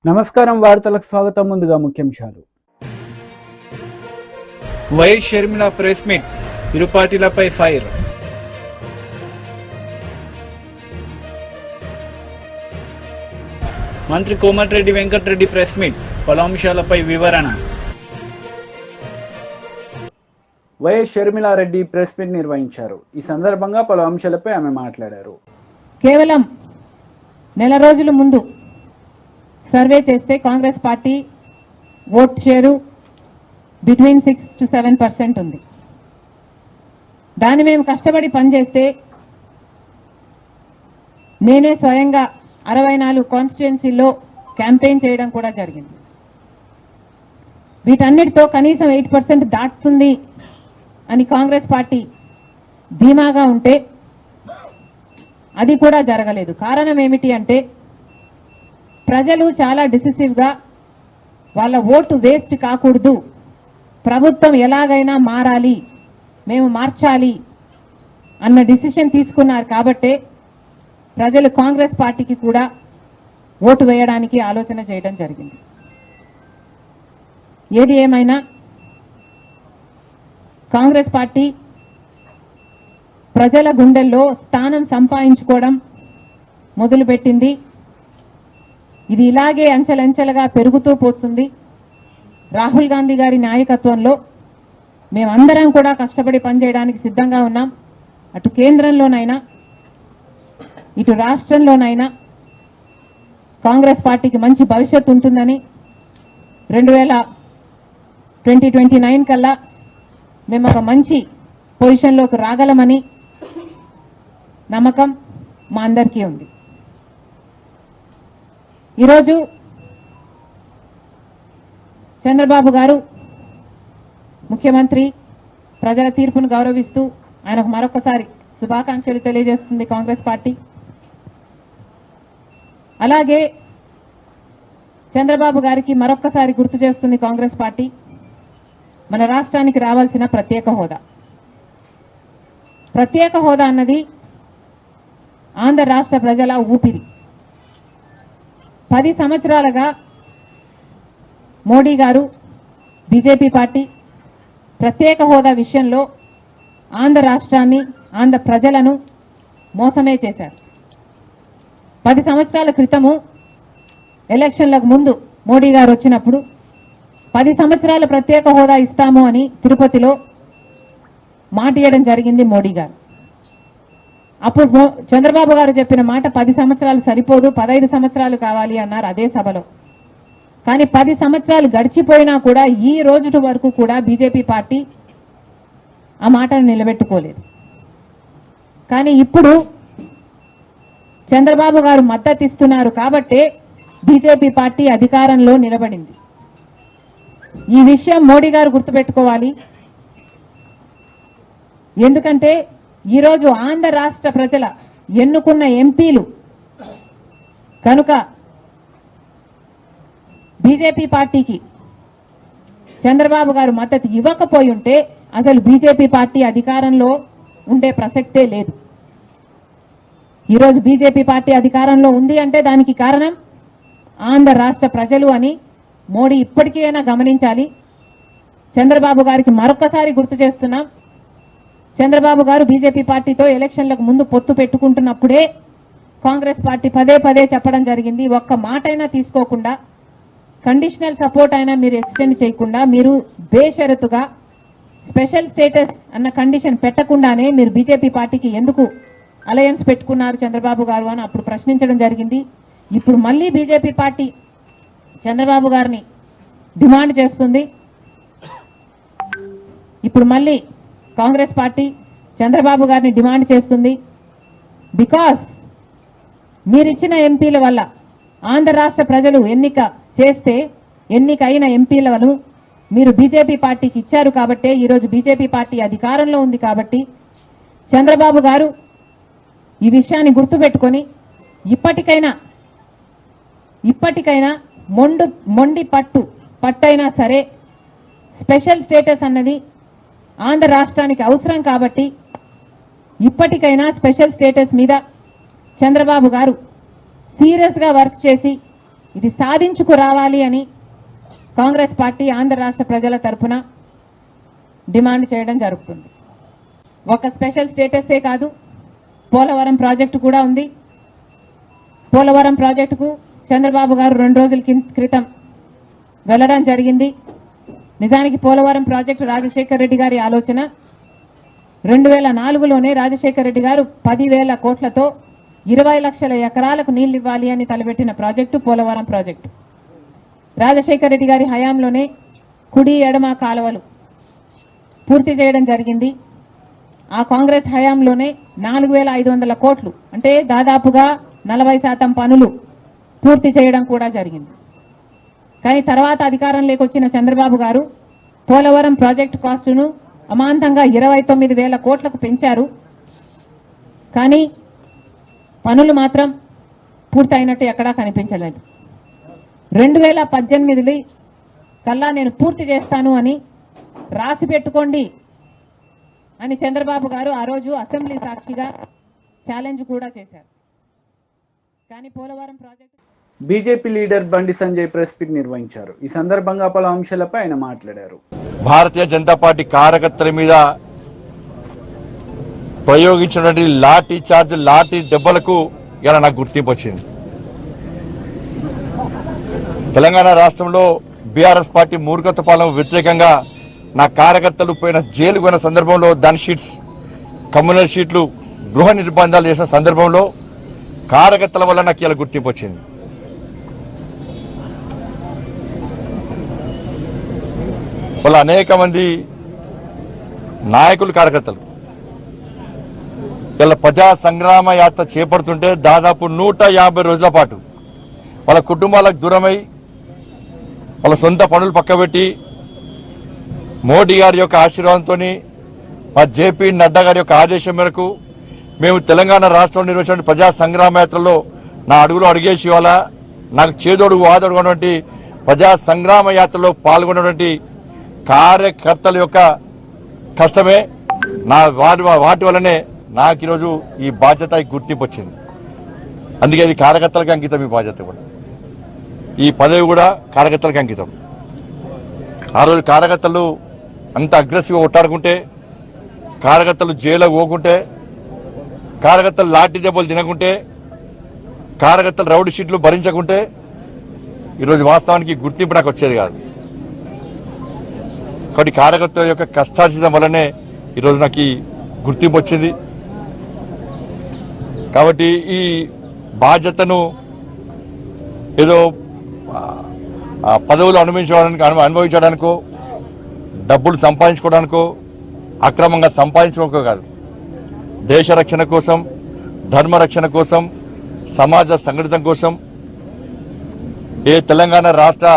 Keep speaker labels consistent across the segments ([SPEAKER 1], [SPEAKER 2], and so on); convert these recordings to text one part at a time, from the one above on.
[SPEAKER 1] నమస్కారం, వార్తలకు స్వాగతం. ముందుగా ముఖ్యాంశాలు.
[SPEAKER 2] వైఎస్ షర్మిల ప్రెస్ మీట్, ఇరు పార్టీలపై ఫైర్. మంత్రి కోమటిరెడ్డి వెంకటరెడ్డి ప్రెస్ మీట్, పలు అంశాలపై వివరణ.
[SPEAKER 1] వైఎస్ షర్మిలారెడ్డి ప్రెస్ మీట్ నిర్వహించారు. ఈ సందర్భంగా పలు అంశాలపై ఆమె మాట్లాడారు.
[SPEAKER 3] కేవలం నెల రోజుల ముందు సర్వే చేస్తే Congress party vote share between 6 to 7% ఉంది. దాన్ని మేము కష్టపడి పనిచేస్తే నేనే స్వయంగా 64 కాన్స్టిట్యుయెన్సీల్లో క్యాంపెయిన్ చేయడం కూడా జరిగింది. వీటన్నిటితో కనీసం 8% దాటుతుంది అని కాంగ్రెస్ పార్టీ ధీమాగా ఉంటే అది కూడా జరగలేదు. కారణం ఏమిటి అంటే ప్రజలు చాలా డిసిసివ్గా వాళ్ళ ఓటు వేస్ట్ కాకూడదు, ప్రభుత్వం ఎలాగైనా మారాలి, మేము మార్చాలి అన్న డిసిషన్ తీసుకున్నారు. కాబట్టే ప్రజలు కాంగ్రెస్ పార్టీకి కూడా ఓటు వేయడానికి ఆలోచన చేయడం జరిగింది. ఏది ఏమైనా కాంగ్రెస్ పార్టీ ప్రజల గుండెల్లో స్థానం సంపాదించుకోవడం మొదలుపెట్టింది. ఇది ఇలాగే అంచెలంచెలుగా పెరుగుతూ పోతుంది. రాహుల్ గాంధీ గారి నాయకత్వంలో మేమందరం కూడా కష్టపడి పనిచేయడానికి సిద్ధంగా ఉన్నాం. అటు కేంద్రంలోనైనా ఇటు రాష్ట్రంలోనైనా కాంగ్రెస్ పార్టీకి మంచి భవిష్యత్తు ఉంటుందని 2029 కల్లా మేము ఒక మంచి పొజిషన్లోకి రాగలమని నమ్మకం మా అందరికీ ఉంది. ఈరోజు చంద్రబాబు గారు ముఖ్యమంత్రి ప్రజల తీర్పును గౌరవిస్తూ ఆయనకు మరొకసారి శుభాకాంక్షలు తెలియజేస్తుంది కాంగ్రెస్ పార్టీ. అలాగే చంద్రబాబు గారికి మరొకసారి గుర్తు చేస్తుంది కాంగ్రెస్ పార్టీ మన రాష్ట్రానికి రావాల్సిన ప్రత్యేక హోదా. ప్రత్యేక హోదా అన్నది ఆంధ్ర రాష్ట్ర ప్రజల ఊపిరి. 10 సంవత్సరాలుగా మోడీ గారు బీజేపీ పార్టీ ప్రత్యేక హోదా విషయంలో ఆంధ్ర రాష్ట్రాన్ని ఆంధ్ర ప్రజలను మోసమే చేశారు. 10 సంవత్సరాల క్రితము ఎలక్షన్లకు ముందు మోడీ గారు వచ్చినప్పుడు 10 సంవత్సరాల ప్రత్యేక హోదా ఇస్తాము అని తిరుపతిలో మాట ఇవ్వడం జరిగింది మోడీ గారు. అప్పుడు చంద్రబాబు గారు చెప్పిన మాట 10 సంవత్సరాలు సరిపోదు, 15 సంవత్సరాలు కావాలి అన్నారు అదే సభలో. కానీ 10 సంవత్సరాలు గడిచిపోయినా కూడా ఈ రోజు వరకు కూడా బీజేపీ పార్టీ ఆ మాటను నిలబెట్టుకోలేదు. కానీ ఇప్పుడు చంద్రబాబు గారు మద్దతు ఇస్తున్నారు కాబట్టే బీజేపీ పార్టీ అధికారంలో నిలబడింది. ఈ విషయం మోడీ గారు గుర్తుపెట్టుకోవాలి. ఎందుకంటే ఈరోజు ఆంధ్ర రాష్ట్ర ప్రజల ఎన్నుకున్న ఎంపీలు కనుక బీజేపీ పార్టీకి చంద్రబాబు గారు మద్దతు ఇవ్వకపోయి ఉంటే అసలు బీజేపీ పార్టీ అధికారంలో ఉండే ప్రసక్తే లేదు. ఈరోజు బీజేపీ పార్టీ అధికారంలో ఉంది అంటే దానికి కారణం ఆంధ్ర రాష్ట్ర ప్రజలు అని మోడీ ఇప్పటికైనా గమనించాలి. చంద్రబాబు గారికి మరొకసారి గుర్తు చేస్తున్నాం. చంద్రబాబు గారు బీజేపీ పార్టీతో ఎలక్షన్లకు ముందు పొత్తు పెట్టుకుంటున్నప్పుడే కాంగ్రెస్ పార్టీ పదే పదే చెప్పడం జరిగింది, ఒక్క మాటైనా తీసుకోకుండా, కండిషనల్ సపోర్ట్ అయినా మీరు ఎక్స్టెండ్ చేయకుండా, మీరు బేషరతుగా స్పెషల్ స్టేటస్ అన్న కండిషన్ పెట్టకుండానే మీరు బీజేపీ పార్టీకి ఎందుకు అలయన్స్ పెట్టుకున్నారు చంద్రబాబు గారు అని అప్పుడు ప్రశ్నించడం జరిగింది. ఇప్పుడు మళ్ళీ బీజేపీ పార్టీ చంద్రబాబు గారిని డిమాండ్ చేస్తుంది. ఇప్పుడు మళ్ళీ కాంగ్రెస్ పార్టీ చంద్రబాబు గారిని డిమాండ్ చేస్తుంది. బికాస్ మీరిచ్చిన ఎంపీల వల్ల ఆంధ్ర రాష్ట్ర ప్రజలు ఎన్నికైన ఎంపీలను మీరు బీజేపీ పార్టీకి ఇచ్చారు కాబట్టే ఈరోజు బీజేపీ పార్టీ అధికారంలో ఉంది. కాబట్టి చంద్రబాబు గారు ఈ విషయాన్ని గుర్తుపెట్టుకొని ఇప్పటికైనా ఇప్పటికైనా మొండి పట్టైనా సరే స్పెషల్ స్టేటస్ అన్నది ఆంధ్ర రాష్ట్రానికి అవసరం కాబట్టి ఇప్పటికైనా స్పెషల్ స్టేటస్ మీద చంద్రబాబు గారు సీరియస్గా వర్క్ చేసి ఇది సాధించుకు రావాలి అని కాంగ్రెస్ పార్టీ ఆంధ్ర రాష్ట్ర ప్రజల తరఫున డిమాండ్ చేయడం జరుగుతుంది. ఒక స్పెషల్ స్టేటసే కాదు, పోలవరం ప్రాజెక్టు కూడా ఉంది. పోలవరం ప్రాజెక్టుకు చంద్రబాబు గారు 2 రోజుల క్రితం వెళ్ళడం జరిగింది. నిజానికి పోలవరం ప్రాజెక్టు రాజశేఖర్ రెడ్డి గారి ఆలోచన. 2004లోనే రాజశేఖర్ రెడ్డి గారు 10,000 కోట్లతో 20 లక్షల ఎకరాలకు నీళ్లు ఇవ్వాలి అని తలపెట్టిన ప్రాజెక్టు పోలవరం ప్రాజెక్టు. రాజశేఖర్ రెడ్డి గారి హయాంలోనే కుడి ఎడమ కాలువలు పూర్తి చేయడం జరిగింది. ఆ కాంగ్రెస్ హయాంలోనే 4,500 కోట్లు అంటే దాదాపుగా 40% పనులు పూర్తి చేయడం కూడా జరిగింది. కానీ తర్వాత అధికారంలోకి వచ్చిన చంద్రబాబు గారు పోలవరం ప్రాజెక్టు కాస్టును అమాంతంగా 29,000 కోట్లకు పెంచారు. కానీ పనులు మాత్రం పూర్తయినట్టు ఎక్కడా కనిపించలేదు. 2018 కల్లా నేను పూర్తి చేస్తాను అని రాసి పెట్టుకోండి అని చంద్రబాబు గారు ఆ రోజు అసెంబ్లీ సాక్షిగా ఛాలెంజ్ కూడా చేశారు. కానీ Polavaram project
[SPEAKER 1] BJP leader Bandi Sanjay press meet నిర్వహించారు. ఈ సందర్భంగా పలు అంశాలపై ఆయన మాట్లాడారు.
[SPEAKER 4] భారతీయ జనతా పార్టీ కార్యకర్తల మీద ప్రయోగించినటువంటి లాఠీ దెబ్బలకు ఇలా నాకు గుర్తింపు వచ్చింది. తెలంగాణ రాష్ట్రంలో బీఆర్ఎస్ పార్టీ మూర్ఖత్వ పాలన వ్యతిరేకంగా నా కార్యకర్తలు జైలు పోయిన సందర్భంలో దాని షీట్స్ కమ్యూనల్ షీట్లు గృహ నిర్బంధాలు చేసిన సందర్భంలో కార్యకర్తల వల్ల నాకు ఇలా గుర్తింపు వచ్చింది. వాళ్ళ అనేక మంది నాయకులు కార్యకర్తలు ఇలా ప్రజా సంగ్రామ యాత్ర చేపడుతుంటే దాదాపు 150 రోజుల పాటు వాళ్ళ కుటుంబాలకు దూరమై వాళ్ళ సొంత పనులు పక్కబెట్టి మోడీ గారి యొక్క ఆశీర్వాదంతో మా జేపీ నడ్డా గారి యొక్క ఆదేశం మేరకు మేము తెలంగాణ రాష్ట్రంలో నిర్వహించిన ప్రజా సంగ్రామ యాత్రలో నా అడుగులో అడిగేసి వాళ్ళ నాకు చేదోడు వాదోడు ఉన్నటువంటి ప్రజా సంగ్రామ యాత్రలో పాల్గొన్నటువంటి కార్యకర్తల యొక్క కష్టమే వాటి వల్లనే నాకు ఈరోజు ఈ బాధ్యత గుర్తింపు వచ్చింది. అందుకే ఇది కార్యకర్తలకు అంకితం. ఈ బాధ్యత కూడా ఈ పదవి కూడా కార్యకర్తలకు అంకితం. ఆ రోజు కార్యకర్తలు అంత అగ్రెసివ్గా కొట్టాడుకుంటే, కార్యకర్తలు జైలుకు పోకుంటే, కార్యకర్తలు లాఠీ దెబ్బలు తినకుంటే, కార్యకర్తలు రౌడీ షీట్లు భరించకుంటే ఈరోజు వాస్తవానికి గుర్తింపు నాకు వచ్చేది కాదు. కాబట్టి కార్యకర్తల యొక్క కష్టార్జితం వల్లనే ఈరోజు నాకు ఈ గుర్తింపు వచ్చింది. కాబట్టి ఈ బాధ్యతను ఏదో పదవులు అనుభవించడానికో డబ్బులు సంపాదించుకోవడానికో అక్రమంగా సంపాదించుకోవడానికో కాదు, దేశ రక్షణ కోసం, ధర్మ రక్షణ కోసం, సమాజ సంఘటితం కోసం తెలంగాణ రాష్ట్ర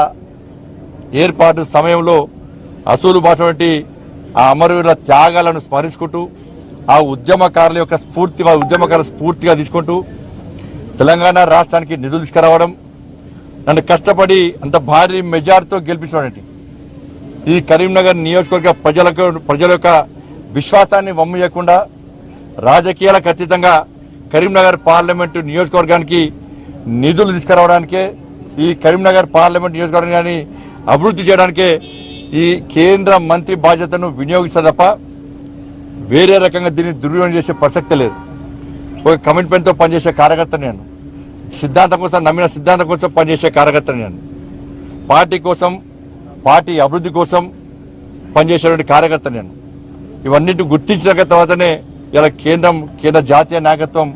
[SPEAKER 4] ఏర్పాటు సమయంలో అసూలు బాసినటువంటి ఆ అమరవీరుల త్యాగాలను స్మరించుకుంటూ ఆ ఉద్యమకారుల యొక్క స్ఫూర్తిగా తీసుకుంటూ తెలంగాణ రాష్ట్రానికి నిధులు తీసుకురావడం, నన్ను కష్టపడి అంత భారీ మెజార్టీతో గెలిపించడం, ఈ కరీంనగర్ నియోజకవర్గ ప్రజల యొక్క విశ్వాసాన్ని వమ్మియకుండా రాజకీయాలకు అతీతంగా కరీంనగర్ పార్లమెంటు నియోజకవర్గానికి నిధులు తీసుకురావడానికే, ఈ కరీంనగర్ పార్లమెంట్ నియోజకవర్గాన్ని అభివృద్ధి చేయడానికే ఈ కేంద్ర మంత్రి బాధ్యతను వినియోగిస్తా తప్ప వేరే రకంగా దీన్ని దుర్వినియోగం చేసే ప్రసక్తి లేదు. ఒక కమిట్మెంట్తో పనిచేసే కార్యకర్త నేను, సిద్ధాంతం కోసం నమ్మిన సిద్ధాంతం కోసం పనిచేసే కార్యకర్త నేను, పార్టీ కోసం, పార్టీ అభివృద్ధి కోసం పనిచేసేటువంటి కార్యకర్త నేను. ఇవన్నిటి గుర్తించిన తర్వాతనే ఇలా కేంద్ర జాతీయ నాయకత్వం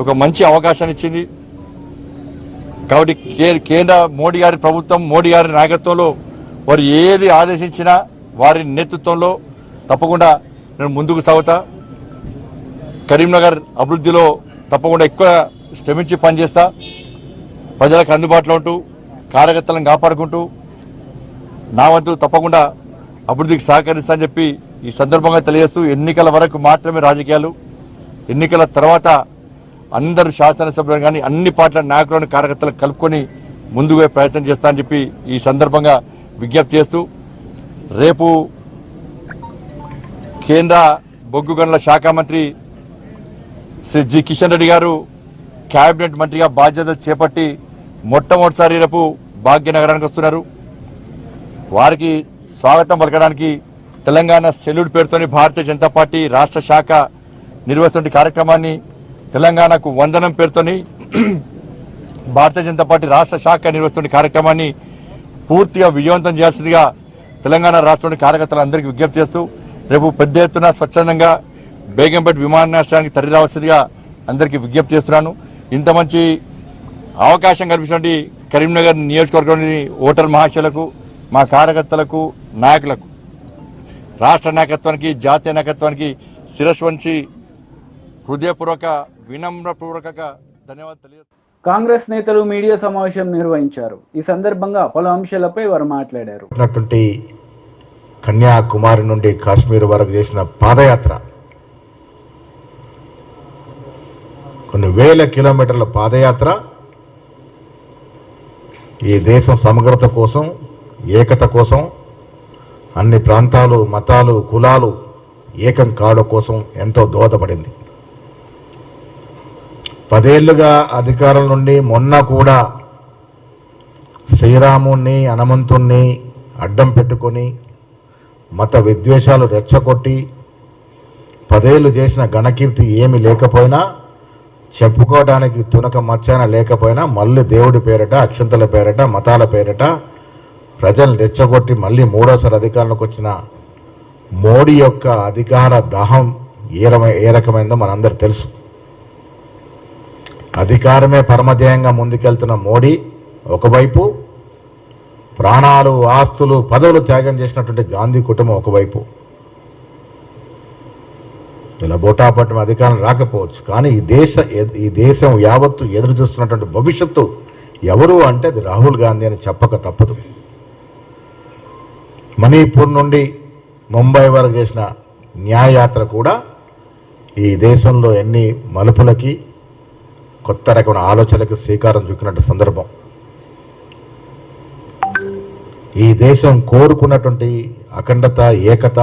[SPEAKER 4] ఒక మంచి అవకాశాన్ని ఇచ్చింది. కాబట్టి కేంద్ర మోడీ గారి ప్రభుత్వం, మోడీ గారి నాయకత్వంలో వారు ఏది ఆదేశించినా వారి నేతృత్వంలో తప్పకుండా నేను ముందుకు సాగుతా. కరీంనగర్ అభివృద్ధిలో తప్పకుండా ఎక్కువ శ్రమించి పనిచేస్తా. ప్రజలకు అందుబాటులో ఉంటూ, కార్యకర్తలను కాపాడుకుంటూ నా వంతు తప్పకుండా అభివృద్ధికి సహకరిస్తా అని చెప్పి ఈ సందర్భంగా తెలియజేస్తూ, ఎన్నికల వరకు మాత్రమే రాజకీయాలు, ఎన్నికల తర్వాత అందరూ శాసనసభ్యులు కానీ అన్ని పార్టీల నాయకులను కార్యకర్తలను కలుపుకొని ముందుగా ప్రయత్నం చేస్తా అని చెప్పి ఈ సందర్భంగా విజ్ఞప్తి చేస్తూ రేపు కేంద్ర బొగ్గు గనుల శాఖ మంత్రి శ్రీ జి కిషన్ రెడ్డి గారు కేబినెట్ మంత్రిగా బాధ్యతలు చేపట్టి మొట్టమొదటిసారి రేపు భాగ్యనగరానికి వస్తున్నారు. వారికి స్వాగతం పలకడానికి తెలంగాణ సెల్యూట్ పేరుతోని భారతీయ జనతా పార్టీ రాష్ట్ర శాఖ నిర్వహిస్తున్న కార్యక్రమాన్ని, తెలంగాణకు వందనం పేరుతోని భారతీయ జనతా పార్టీ రాష్ట్ర శాఖ నిర్వహిస్తున్న కార్యక్రమాన్ని పూర్తిగా విజయవంతం చేయాల్సిందిగా తెలంగాణ రాష్ట్రంలోని కార్యకర్తలందరికీ విజ్ఞప్తి చేస్తూ రేపు పెద్ద ఎత్తున స్వచ్ఛందంగా బేగంపేట విమానాశ్రయానికి తరలి రావాల్సిందిగా అందరికీ విజ్ఞప్తి చేస్తున్నాను. ఇంత మంచి అవకాశం కల్పించినటువంటి కరీంనగర్ నియోజకవర్గంలోని ఓటర్ మహాశయులకు, మా కార్యకర్తలకు, నాయకులకు, రాష్ట్ర నాయకత్వానికి, జాతీయ నాయకత్వానికి శిరస్సు వంచి హృదయపూర్వక వినమ్రపూర్వక ధన్యవాదాలు తెలియజేస్తున్నాను.
[SPEAKER 1] కాంగ్రెస్ నేతలు మీడియా సమావేశం నిర్వహించారు. ఈ సందర్భంగా పలు అంశాలపై వారు మాట్లాడారు.
[SPEAKER 5] కన్యాకుమారి నుండి కాశ్మీర్ వరకు చేసిన పాదయాత్ర, కొన్ని వేల కిలోమీటర్ల పాదయాత్ర ఈ దేశం సమగ్రత కోసం, ఏకత కోసం, అన్ని ప్రాంతాలు, మతాలు, కులాలు ఏకం కావడం కోసం ఎంతో దోహదపడింది. 10 ఏళ్లుగా అధికారం నుండి మొన్న కూడా శ్రీరాముణ్ణి, హనుమంతుణ్ణి అడ్డం పెట్టుకొని మత విద్వేషాలు రెచ్చగొట్టి 10 ఏళ్లు చేసిన ఘనకీర్తి ఏమీ లేకపోయినా, చెప్పుకోవడానికి తునక మచ్చాన లేకపోయినా, మళ్ళీ దేవుడి పేరిట, అక్షంతల పేరిట, మతాల పేరిట ప్రజలను రెచ్చగొట్టి మళ్ళీ మూడోసారి అధికారంలోకి వచ్చిన మోడీ యొక్క అధికార దాహం ఏ రకమైందో మనందరూ తెలుసు. అధికారమే పరమధ్యేయంగా ముందుకెళ్తున్న మోడీ ఒకవైపు, ప్రాణాలు, ఆస్తులు, పదవులు త్యాగం చేసినటువంటి గాంధీ కుటుంబం ఒకవైపు. ఇలా బోటాపట్టం అధికారం రాకపోవచ్చు, కానీ ఈ దేశం యావత్తు ఎదురు చూస్తున్నటువంటి భవిష్యత్తు ఎవరు అంటే అది రాహుల్ గాంధీ అని చెప్పక తప్పదు. మణిపూర్ నుండి ముంబై వరకు చేసిన న్యాయయాత్ర కూడా ఈ దేశంలో ఎన్ని మలుపులకి, కొత్త రకమైన ఆలోచనలకు శ్రీకారం చుక్కినట్టు సందర్భం. ఈ దేశం కోరుకున్నటువంటి అఖండత, ఏకత,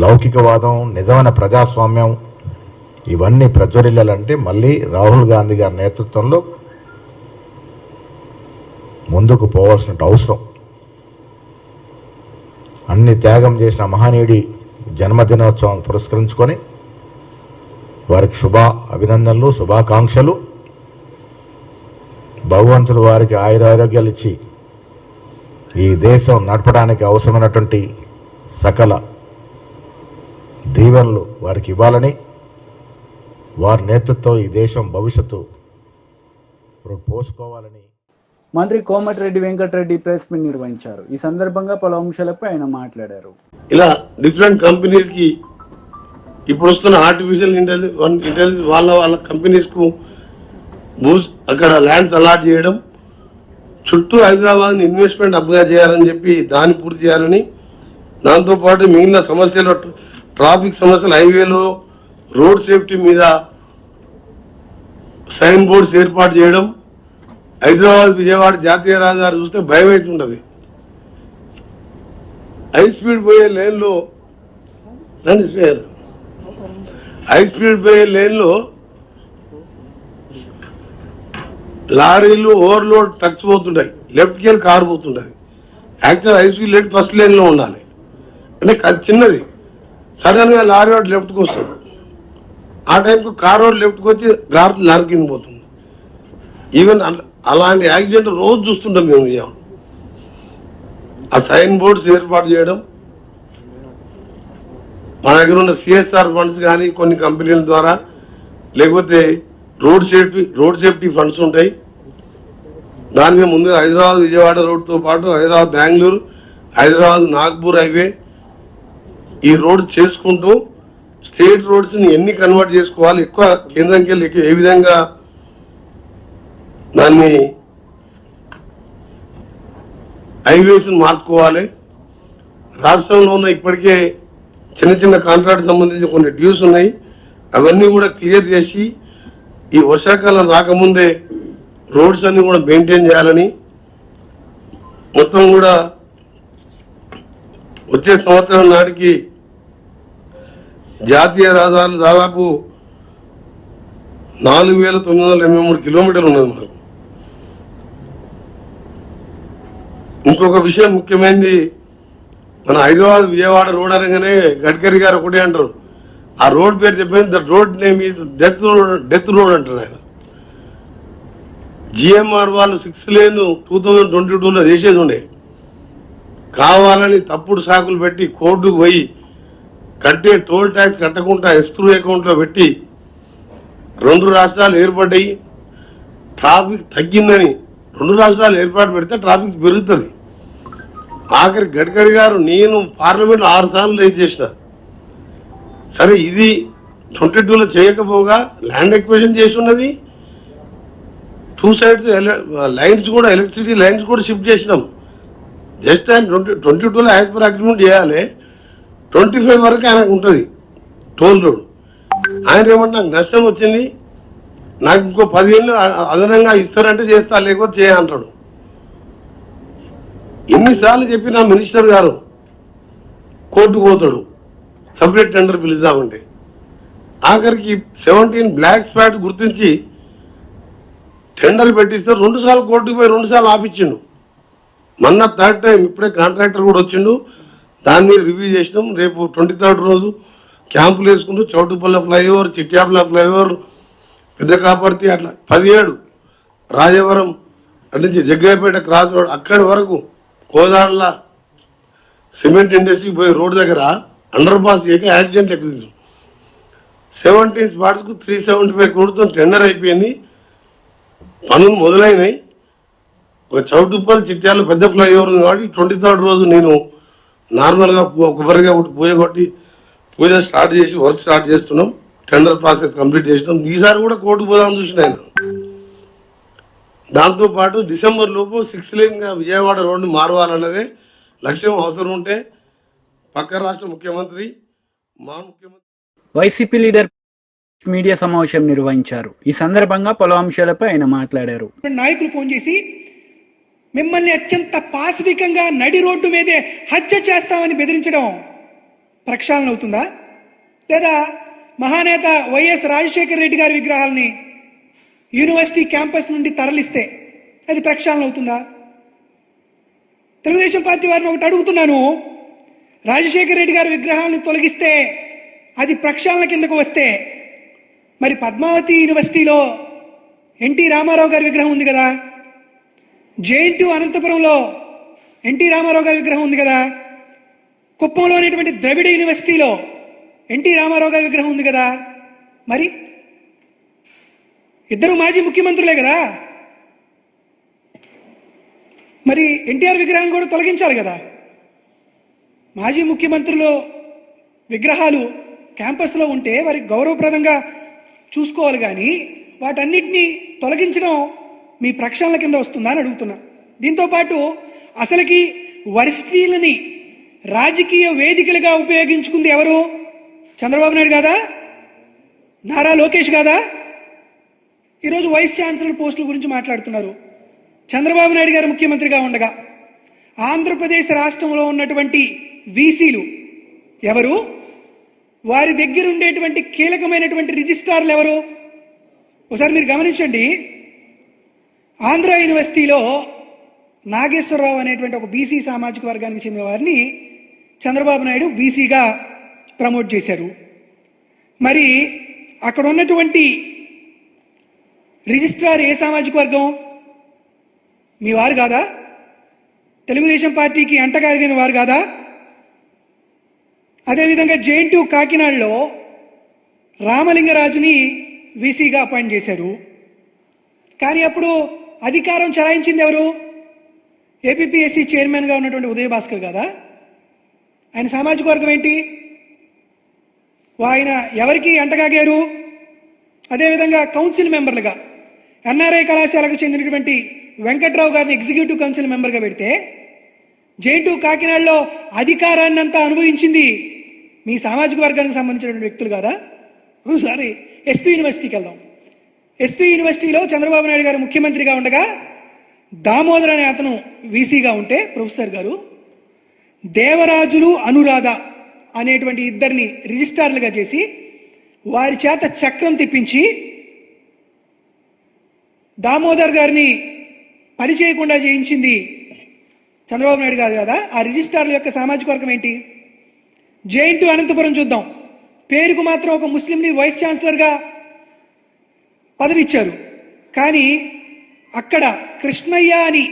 [SPEAKER 5] లౌకికవాదం, నిజమైన ప్రజాస్వామ్యం ఇవన్నీ ప్రజ్వరిల్లాలంటే మళ్ళీ రాహుల్ గాంధీ గారి నేతృత్వంలో ముందుకు పోవాల్సిన అవసరం. అన్ని త్యాగం చేసిన మహనీయుడి జన్మదినోత్సవం పురస్కరించుకొని వారికి అభినందనలు, శుభాకాంక్షలు. భగవంతుడు వారికి ఆయురారోగ్యాలు ఇచ్చి ఈ దేశం నడపడానికి అవసరమైనటువంటి సకల దీవెనలు వారికి ఇవ్వాలని, వారి నేతృత్వం ఈ దేశం భవిష్యత్తు పోసుకోవాలని
[SPEAKER 1] మంత్రి కోమటిరెడ్డి వెంకటరెడ్డి ప్రెస్ మీట్ నిర్వహించారు. ఈ సందర్భంగా పలు అంశాలపై ఆయన మాట్లాడారు.
[SPEAKER 6] ఇలా డిఫరెంట్ కంపెనీస్ కి ఇప్పుడు వస్తున్న ఆర్టిఫిషియల్ ఇంటెలిజెన్స్ వాళ్ళ కంపెనీస్ కు అక్కడ ల్యాండ్స్ అలాట్ చేయడం, చుట్టూ హైదరాబాద్ ఇన్వెస్ట్మెంట్ హబ్గా చేయాలని చెప్పి దాన్ని పూర్తి చేయాలని, దాంతోపాటు మిగిలిన సమస్యలు, ట్రాఫిక్ సమస్యలు, హైవేలో రోడ్ సేఫ్టీ మీద సైన్ బోర్డ్స్ ఏర్పాటు చేయడం. హైదరాబాద్ విజయవాడ జాతీయ రహదారి చూస్తే భయం అవుతుంటుంది. హై స్పీడ్ పోయే లేన్లో లారీలు ఓవర్లోడ్ ట్రక్స్ పోతుంటాయి, లెఫ్ట్కి వెళ్ళి కారు పోతుంటుంది. Actual high speed left first లేన్లో ఉండాలి, అంటే చిన్నది. సడన్గా లారీ రోడ్ లెఫ్ట్కి వస్తుంది, ఆ టైంకు కార్ రోడ్ లెఫ్ట్కి వచ్చి లారీ కింద పోతుంది. ఈవెన్ అలాంటి యాక్సిడెంట్ రోజు చూస్తుంటాం మేము. ఆ సైన్ బోర్డ్స్ ఏర్పాటు చేయడం, మన దగ్గర ఉన్న సిఎస్ఆర్ ఫండ్స్ కానీ కొన్ని కంపెనీల ద్వారా, లేకపోతే రోడ్ సేఫ్టీ ఫండ్స్ ఉంటాయి. దాని మీద ముందుగా హైదరాబాద్ విజయవాడ రోడ్తో పాటు హైదరాబాద్ బెంగళూరు, హైదరాబాద్ నాగ్పూర్ హైవే ఈ రోడ్ చేసుకుంటూ స్టేట్ రోడ్స్ని ఎన్ని కన్వర్ట్ చేసుకోవాలి, ఎక్కువ కేంద్రంకి వెళ్ళి ఏ విధంగా దాన్ని హైవేస్ మార్చుకోవాలి. రాష్ట్రంలో ఉన్న ఇప్పటికే చిన్న చిన్న కాంట్రాక్ట్ సంబంధించి కొన్ని డ్యూస్ ఉన్నాయి, అవన్నీ కూడా క్లియర్ చేసి ఈ వర్షాకాలం రాకముందే రోడ్స్ అన్ని కూడా మెయింటైన్ చేయాలని, మొత్తం కూడా వచ్చే సంవత్సరం నాటికి జాతీయ రహదారులు దాదాపు 4,983 కిలోమీటర్లు ఉన్నది మనకు. ఇంకొక విషయం ముఖ్యమైనది, మన హైదరాబాద్ విజయవాడ రోడ్ అనగానే గడ్కరీ గారు ఒకటే అంటారు, ఆ రోడ్ పేరు చెప్పేది the road name is death road అంటారు ఆయన. జిఎంఆర్ వాళ్ళు 6 లేన్ 2022లో చేసేది ఉండే, కావాలని తప్పుడు సాకులు పెట్టి కోర్టుకు పోయి కట్టే టోల్ ట్యాక్స్ కట్టకుండా ఎస్క్రూ అకౌంట్లో పెట్టి 2 రాష్ట్రాలు ఏర్పడ్డాయి. ట్రాఫిక్ తగ్గిందని 2 రాష్ట్రాలు ఏర్పాటు పెడితే ట్రాఫిక్ పెరుగుతుంది. ఆఖరి గడ్కరీ గారు నేను పార్లమెంట్లో 6 సార్లు రైజ్ చేసిన, సరే ఇది 22లో చేయకపోగా ల్యాండ్ ఎక్విజిషన్ చేసి ఉన్నది, 2 సైడ్స్ లైన్స్ కూడా ఎలక్ట్రిసిటీ లైన్స్ కూడా షిఫ్ట్ చేసినాం. జస్ట్ ఆయన 22లో యాజ్ పర్ అగ్రిమెంట్ చేయాలి, 25 వరకు ఆయనకు ఉంటుంది టోల్ రోడ్. ఆయన ఏమంటే నాకు నష్టం వచ్చింది, నాకు ఇంకో 10 ఏళ్ళు అదనంగా ఇస్తారంటే చేస్తా, లేకపోతే చేయంటాడు. ఎన్నిసార్లు చెప్పినా మినిస్టర్ గారు కోర్టుకు పోతాడు సపరేట్ టెండర్ పిలుద్దామంటే. ఆఖరికి 17 బ్లాక్ స్పాట్ గుర్తించి టెండర్ పెట్టిస్తే 2 సార్లు కోర్టుకు పోయి 2 సార్లు ఆపించిండు. మొన్న 3rd టైం ఇప్పుడే కాంట్రాక్టర్ కూడా వచ్చిండు, దాని మీద రివ్యూ చేసినాం. రేపు 23rd రోజు క్యాంపులు వేసుకుంటూ చౌటుపల్ల ఫ్లైఓవర్, చిట్యాపల ఫ్లైఓవర్, పెద్ద కాపర్తి, అట్లా 17 రాజవరం అటు నుంచి జగ్గయ్యపేట క్రాస్ రోడ్ అక్కడి వరకు కోదాడల సిమెంట్ ఇండస్ట్రీకి పోయి రోడ్డు దగ్గర అండర్ పాస్ చేయక యాక్సిడెంట్ ఎక్కువ 17 స్పాట్స్కు 375 కోట్లతో టెండర్ అయిపోయింది, పనులు మొదలైనాయి. ఒక చౌటుప్పల్ చిట్యాల పెద్ద ఫ్లైఓవర్ ఉంది కాబట్టి 23rd రోజు నేను నార్మల్గా కొబ్బరిగా పూజ స్టార్ట్ చేసి వర్క్ స్టార్ట్ చేస్తున్నాం. టెండర్ ప్రాసెస్ కంప్లీట్ చేసినాం. ఈసారి కూడా కోర్టు పోదామని చూసిన ఆయన. దాంతోపాటు డిసెంబర్ లోపు 6 లేన్గా విజయవాడ రోడ్డు మారవాలన్నదే లక్ష్యం. అవసరం ఉంటే పక్క రాష్ట్ర ముఖ్యమంత్రి మా ముఖ్యమంత్రి
[SPEAKER 1] వైసీపీ లీడర్ మీడియా సమావేశం నిర్వహించారు. ఈ సందర్భంగా పలు అంశాలపై ఆయన మాట్లాడారు.
[SPEAKER 7] నాయకులు ఫోన్ చేసి మిమ్మల్ని అత్యంత పాశవికంగా నడి రోడ్డు మీదే హత్య చేస్తామని బెదిరించడం ప్రక్షాళన అవుతుందా? లేదా మహానేత వైఎస్ రాజశేఖర రెడ్డి గారి విగ్రహాలని యూనివర్సిటీ క్యాంపస్ నుండి తరలిస్తే అది ప్రక్షాళన అవుతుందా? తెలుగుదేశం పార్టీ వారిని ఒకటి అడుగుతున్నాను, రాజశేఖర రెడ్డి గారి విగ్రహాలను తొలగిస్తే అది ప్రక్షాళన కిందకు వస్తే, మరి పద్మావతి యూనివర్సిటీలో ఎన్టీ రామారావు గారి విగ్రహం ఉంది కదా, జేఎన్టీయూ అనంతపురంలో ఎన్టీ రామారావు గారి విగ్రహం ఉంది కదా, కుప్పంలో అనేటువంటి ద్రవిడ యూనివర్సిటీలో ఎన్టీ రామారావు గారి విగ్రహం ఉంది కదా, మరి ఇద్దరు మాజీ ముఖ్యమంత్రులే కదా, మరి ఎన్టీఆర్ విగ్రహం కూడా తొలగించాలి కదా. మాజీ ముఖ్యమంత్రులు విగ్రహాలు క్యాంపస్లో ఉంటే వారికి గౌరవప్రదంగా చూసుకోవాలి, కానీ వాటన్నిటినీ తొలగించడం మీ ప్రక్షాళన కింద వస్తుందా అని అడుగుతున్నా. దీంతోపాటు అసలుకి వర్సిటీలని రాజకీయ వేదికలుగా ఉపయోగించుకుంది ఎవరు? చంద్రబాబు నాయుడు కాదా? నారా లోకేష్ కాదా? ఈరోజు వైస్ ఛాన్సలర్ పోస్టుల గురించి మాట్లాడుతున్నారు. చంద్రబాబు నాయుడు గారు ముఖ్యమంత్రిగా ఉండగా ఆంధ్రప్రదేశ్ రాష్ట్రంలో ఉన్నటువంటి వీసీలు ఎవరు? వారి దగ్గర ఉండేటువంటి కీలకమైనటువంటి రిజిస్ట్రార్లు ఎవరు? ఒకసారి మీరు గమనించండి. ఆంధ్ర యూనివర్సిటీలో నాగేశ్వరరావు అనేటువంటి ఒక బీసీ సామాజిక వర్గానికి చెందిన వారిని చంద్రబాబు నాయుడు బీసీగా ప్రమోట్ చేశారు. మరి అక్కడ ఉన్నటువంటి రిజిస్ట్రార్ ఏ సామాజిక వర్గం? మీ వారు కాదా? తెలుగుదేశం పార్టీకి అంటగారిగిన వారు కాదా? అదేవిధంగా జేఎన్టీయూ కాకినాడలో రామలింగరాజుని వీసీగా అపాయింట్ చేశారు. కానీ అప్పుడు అధికారం చలాయించింది ఎవరు? ఏపీపీఎస్సీ చైర్మన్గా ఉన్నటువంటి ఉదయభాస్కర్ కాదా? ఆయన సామాజిక వర్గం ఏంటి? ఆయన ఎవరికి అంటగాగారు? అదేవిధంగా కౌన్సిల్ మెంబర్లుగా ఎన్ఆర్ఐ కళాశాలకు చెందినటువంటి వెంకట్రావు గారిని ఎగ్జిక్యూటివ్ కౌన్సిల్ మెంబర్గా పెడితే జేఎన్టీయూ కాకినాడలో అధికారాన్ని అంతా అనుభవించింది మీ సామాజిక వర్గానికి సంబంధించినటువంటి వ్యక్తులు కాదా? ఒకసారి ఎస్పీ యూనివర్సిటీకి వెళ్దాం. ఎస్పీ యూనివర్సిటీలో చంద్రబాబు నాయుడు గారు ముఖ్యమంత్రిగా ఉండగా దామోదర్ అనే అతను వీసీగా ఉంటే ప్రొఫెసర్ గారు దేవరాజులు అనురాధ అనేటువంటి ఇద్దరిని రిజిస్ట్రార్లుగా చేసి వారి చేత చక్రం తిప్పించి దామోదర్ గారిని పని చేయకుండా చేయించింది చంద్రబాబు నాయుడు గారు కదా. ఆ రిజిస్ట్రార్ల యొక్క సామాజిక వర్గం ఏంటి? జేఎన్‌టీయూ అనంతపురం చూద్దాం. పేరుకు మాత్రం ఒక ముస్లింని వైస్ ఛాన్సలర్గా పదవి ఇచ్చారు, కానీ అక్కడ కృష్ణయ్య అని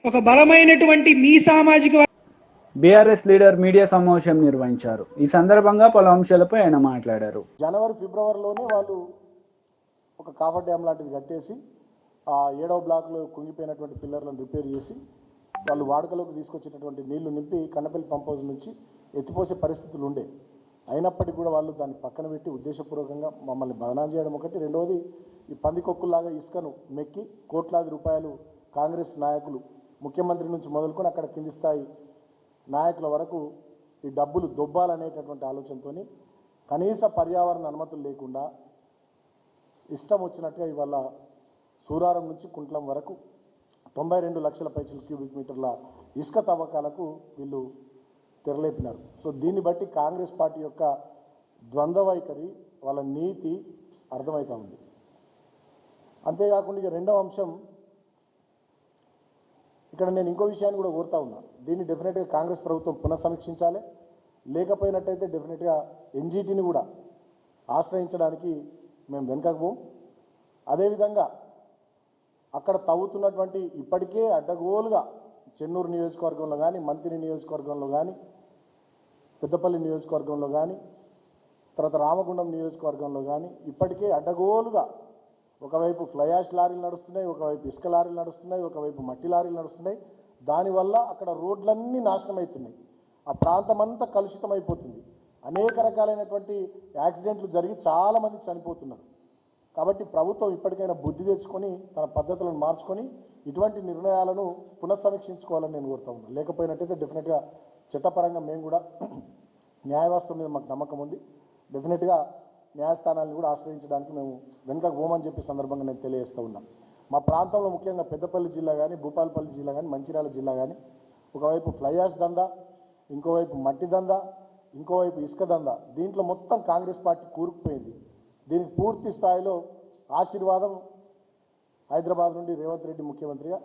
[SPEAKER 7] ఒక బలమైనటువంటి మీ సామాజిక
[SPEAKER 1] బీఆర్ఎస్ లీడర్ మీడియా సమావేశం నిర్వహించారు. ఈ సందర్భంగా పలు అంశాలపై ఆయన మాట్లాడారు.
[SPEAKER 8] జనవరి ఫిబ్రవరిలోనే వాళ్ళు ఒక కాఫర్ డ్యామ్ లాంటిది కట్టేసి ఆ 7వ బ్లాక్లో కుంగిపోయినటువంటి పిల్లర్లను రిపేర్ చేసి వాళ్ళు వాడుకలోకి తీసుకొచ్చేటటువంటి నీళ్లు నింపి కన్నపల్లి పంప్ హౌస్ నుంచి ఎత్తిపోసే పరిస్థితులు ఉండే. అయినప్పటికీ కూడా వాళ్ళు దాన్ని పక్కన పెట్టి ఉద్దేశపూర్వకంగా మమ్మల్ని బదనాం చేయడం ఒకటి. రెండవది, ఈ పందికొక్కులాగా ఇసుకను మెక్కి కోట్లాది రూపాయలు కాంగ్రెస్ నాయకులు ముఖ్యమంత్రి నుంచి మొదలుకొని అక్కడ కింది స్థాయి నాయకుల వరకు ఈ డబ్బులు దొబ్బాలనేటటువంటి ఆలోచనతో కనీస పర్యావరణ అనుమతులు లేకుండా ఇష్టం వచ్చినట్టుగా ఇవాళ సూరారం నుంచి కుంట్లం వరకు 92 లక్షల పైచల క్యూబిక్ మీటర్ల ఇసుక తవ్వకాలకు వీళ్ళు తెరలేపినారు. సో దీన్ని బట్టి కాంగ్రెస్ పార్టీ యొక్క ద్వంద్వ వైఖరి, వాళ్ళ నీతి అర్థమవుతూ ఉంది. అంతేకాకుండా ఇక రెండవ అంశం, ఇక్కడ నేను ఇంకో విషయాన్ని కూడా కోరుతా ఉన్నా. దీన్ని డెఫినెట్గా కాంగ్రెస్ ప్రభుత్వం పునఃసమీక్షించాలి. లేకపోయినట్టయితే డెఫినెట్గా ఎన్జీటీని కూడా ఆశ్రయించడానికి మేము వెనుకకు. అదేవిధంగా అక్కడ తవ్వుతున్నటువంటి ఇప్పటికే అడ్డగోలుగా చెన్నూరు నియోజకవర్గంలో కానీ, మంత్రి నియోజకవర్గంలో కానీ, పెద్దపల్లి నియోజకవర్గంలో కానీ, తర్వాత రామగుండం నియోజకవర్గంలో కానీ ఇప్పటికే అడ్డగోలుగా ఒకవైపు ఫ్లై యాష్ లారీలు నడుస్తున్నాయి, ఒకవైపు ఇసుక లారీలు నడుస్తున్నాయి, ఒకవైపు మట్టి లారీలు నడుస్తున్నాయి. దానివల్ల అక్కడ రోడ్లన్నీ నాశనం అవుతున్నాయి. ఆ ప్రాంతం అంతా కలుషితం అయిపోతుంది. అనేక రకాలైనటువంటి యాక్సిడెంట్లు జరిగి చాలామంది చనిపోతున్నారు. కాబట్టి ప్రభుత్వం ఇప్పటికైనా బుద్ధి తెచ్చుకొని తన పద్ధతులను మార్చుకొని ఇటువంటి నిర్ణయాలను పునఃసమీక్షించుకోవాలని నేను కోరుతా ఉన్నాను. లేకపోయినట్టయితే డెఫినెట్గా చట్టపరంగా మేము కూడా న్యాయవ్యవస్థ మీద మాకు నమ్మకం ఉంది. డెఫినెట్గా న్యాయస్థానాలను కూడా ఆశ్రయించడానికి మేము వెనుకకు పోమని చెప్పి సందర్భంగా నేను తెలియజేస్తూ ఉన్నాం. మా ప్రాంతంలో ముఖ్యంగా పెద్దపల్లి జిల్లా కానీ, భూపాలపల్లి జిల్లా కానీ, మంచిర్యాల జిల్లా కానీ ఒకవైపు ఫ్లై యాష్ దందా, ఇంకోవైపు మట్టి దందా, ఇంకోవైపు ఇసుక దందా, దీంట్లో మొత్తం కాంగ్రెస్ పార్టీ కూరుకుపోయింది. దీనికి పూర్తి స్థాయిలో ఆశీర్వాదం హైదరాబాద్ నుండి రేవంత్ రెడ్డి ముఖ్యమంత్రిగా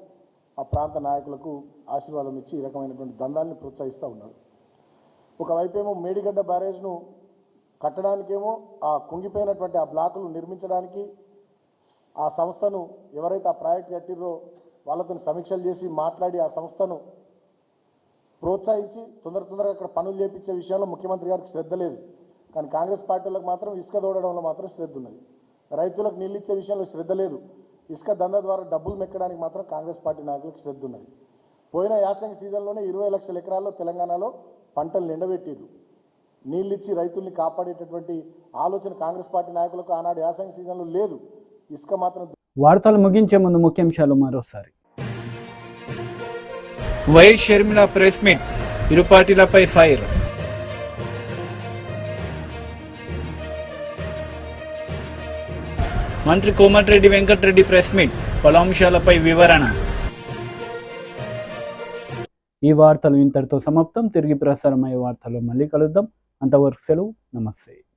[SPEAKER 8] ఆ ప్రాంత నాయకులకు ఆశీర్వాదం ఇచ్చి ఈ రకమైనటువంటి దందాన్ని ప్రోత్సహిస్తూ ఉన్నాడు. ఒకవైపేమో మేడిగడ్డ బ్యారేజ్ను కట్టడానికేమో ఆ కుంగిపోయినటువంటి ఆ బ్లాకులు నిర్మించడానికి ఆ సంస్థను ఎవరైతే ఆ ప్రాజెక్ట్ కట్టిరో వాళ్ళతో సమీక్షలు చేసి మాట్లాడి ఆ సంస్థను ప్రోత్సహించి తొందరగా అక్కడ పనులు చేపించే విషయంలో ముఖ్యమంత్రి గారికి శ్రద్ధ లేదు. కానీ కాంగ్రెస్ పార్టీలకు మాత్రం ఇసుక దోడడంలో మాత్రం శ్రద్ధ ఉన్నది. రైతులకు నీళ్ళు ఇచ్చే విషయంలో శ్రద్ధ లేదు. ఇసుక దందా ద్వారా డబ్బులు మెక్కడానికి మాత్రం కాంగ్రెస్ పార్టీ నాయకులకు శ్రద్ధ ఉన్నది. పోయిన యాసంగి సీజన్లోనే 20 లక్షల ఎకరాల్లో తెలంగాణలో పంటలు నిండబెట్టిర్రు. నీళ్ళిచ్చి రైతుల్ని కాపాడేటటువంటి ఆలోచన కాంగ్రెస్ పార్టీ నాయకులకు ఆనాడు యాసంగి సీజన్లో లేదు. ఇసుక మాత్రం.
[SPEAKER 1] వార్తలు ముగించే ముందు ముఖ్యాంశాలు మరోసారి.
[SPEAKER 2] వైఎస్ షర్మిల ప్రెస్ మీట్, ఇరు పార్టీలపై ఫైర్. మంత్రి కోమటిరెడ్డి వెంకటరెడ్డి ప్రెస్ మీట్, పలు అంశాలపై వివరణ.
[SPEAKER 1] ఈ వార్తలు ఇంతటితో సమాప్తం. తిరిగి ప్రసారమయ్యే వార్తల్లో మళ్ళీ కలుద్దాం. అంతవరకు సెలవు. నమస్తే.